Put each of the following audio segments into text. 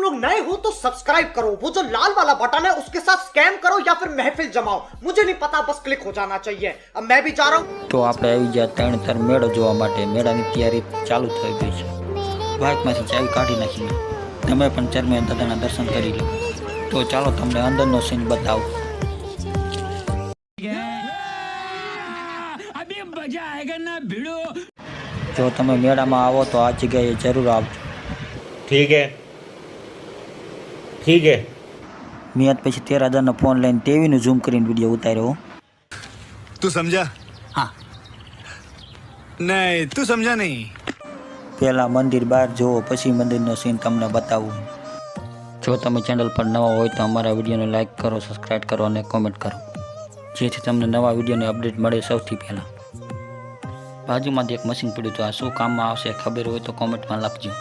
लोग नए हो तो सब्सक्राइब करो, वो जो लाल वाला बटन है उसके साथ स्कैम करो या फिर महफिल जमाओ, मुझे नहीं पता, बस क्लिक हो जाना चाहिए। अब मैं भी जा रहा हूँ। તો આપણે આવી ગયા ત્રણ મેળો જોવા માટે। મેળાની તૈયારી ચાલુ થઈ ગઈ છે। બાઇકમાંથી ચાવી કાઢી નાખી, તમે પણ ચરમે દાદાના દર્શન કરી લો। તો ચાલો તમને અંદરનો સીન બતાવું। જો તમે મેળામાં આવો તો આ જગ્યાએ જરૂર આવજો। ठीक है ठीक है। મેં આજ પછી 13,000નો ફોન લઈને ટીવીનું ઝૂમ કરીને વિડીયો ઉતાર્યો। तू समझा? हाँ। नहीं तू समझा नहीं। પહેલાં મંદિર બહાર જોવો, પછી મંદિરનો સીન તમને બતાવું। જો તમે ચેનલ પર નવા હોય તો અમારા વિડીયોને લાઇક કરો, સબસ્ક્રાઈબ કરો અને કોમેન્ટ કરો, જેથી તમને નવા વિડીયોની અપડેટ મળે સૌથી પહેલાં। બાજુમાંથી એક મશીન પડ્યું, તો આ શું કામમાં આવશે ખબર હોય તો કોમેન્ટમાં લખજો।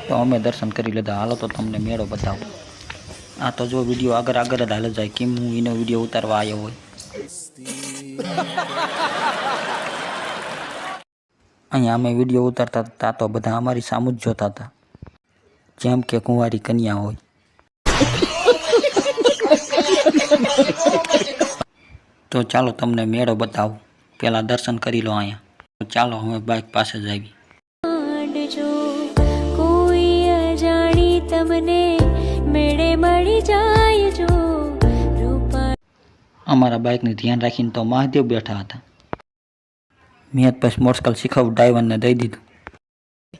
તો અમે દર્શન કરી લીધા, હાલો તો તમને મેળો બતાવો। આ તો જો વિડીયો આગળ જ હાલ જાય, કેમ હું એનો વિડીયો ઉતારવા આવ્યો હોય। અહીંયા અમે વિડીયો ઉતારતા હતા તો બધા અમારી સામું જ જોતા હતા, જેમ કે કુંવારી કન્યા હોય। તો ચાલો તમને મેળો બતાવું, પહેલાં દર્શન કરી લો અહીંયા। તો ચાલો અમે બાઇક પાસે જ આવી। અમારા બાઇકનું ધ્યાન રાખીને તો મહાદેવ બેઠા હતા। મેં પછી મોટરસાઇકલ શીખવ ડ્રાઈવરને દઈ દીધું।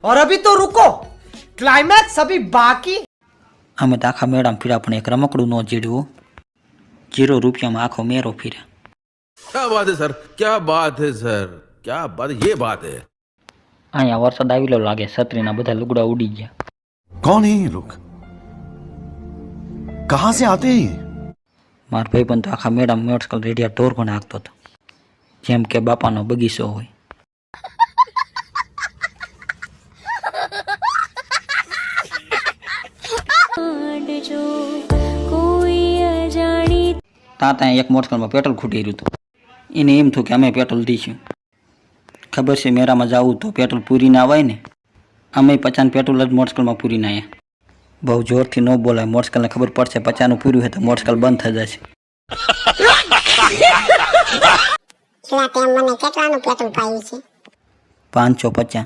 और अभी तो रुको, क्लाइमैक्स अभी बाकी। અમે તો આખા મેળામાં ફર્યા, પણ એક રમકડું ન જીડવું। 0 રૂપિયામાં આખો મેળો ફર્યા। क्या बात है सर, क्या बात है सर, क्या बात, ये बात है। અહીંયા વરસાદ આવેલો લાગે, છત્રીના બધા લુગડા ઉડી ગયા। कौन है ये लोग? कहाँ से आते हैं ये? મારા ભાઈ પણ તો આખા મેળામાં મોટરસાઇકલ રેડિયા ટોર પણ હાંકતો હતો, જેમ કે બાપાનો બગીચો હોય। ત્યાં એક મોટરસાઇકલમાં પેટ્રોલ ખૂટી રહ્યું હતું, એને એમ થયું કે અમે પેટ્રોલ દઈશું। ખબર છે મેળામાં જવું તો પેટ્રોલ પૂરી ના આવે ને, અમે 50 પેટ્રોલ જ મોટરસાઇકલમાં પૂરી ના આવ્યા। બહુ જોરથી ન બોલાય, મોટરસાઇકલને ખબર પડશે 50નું પૂર્યું હોય તો મોટરસાઇકલ બંધ થઈ જશે। છેલ્લા ટાઈમ મને કેટલાનું પેટ્રોલ પાયું છે? 550।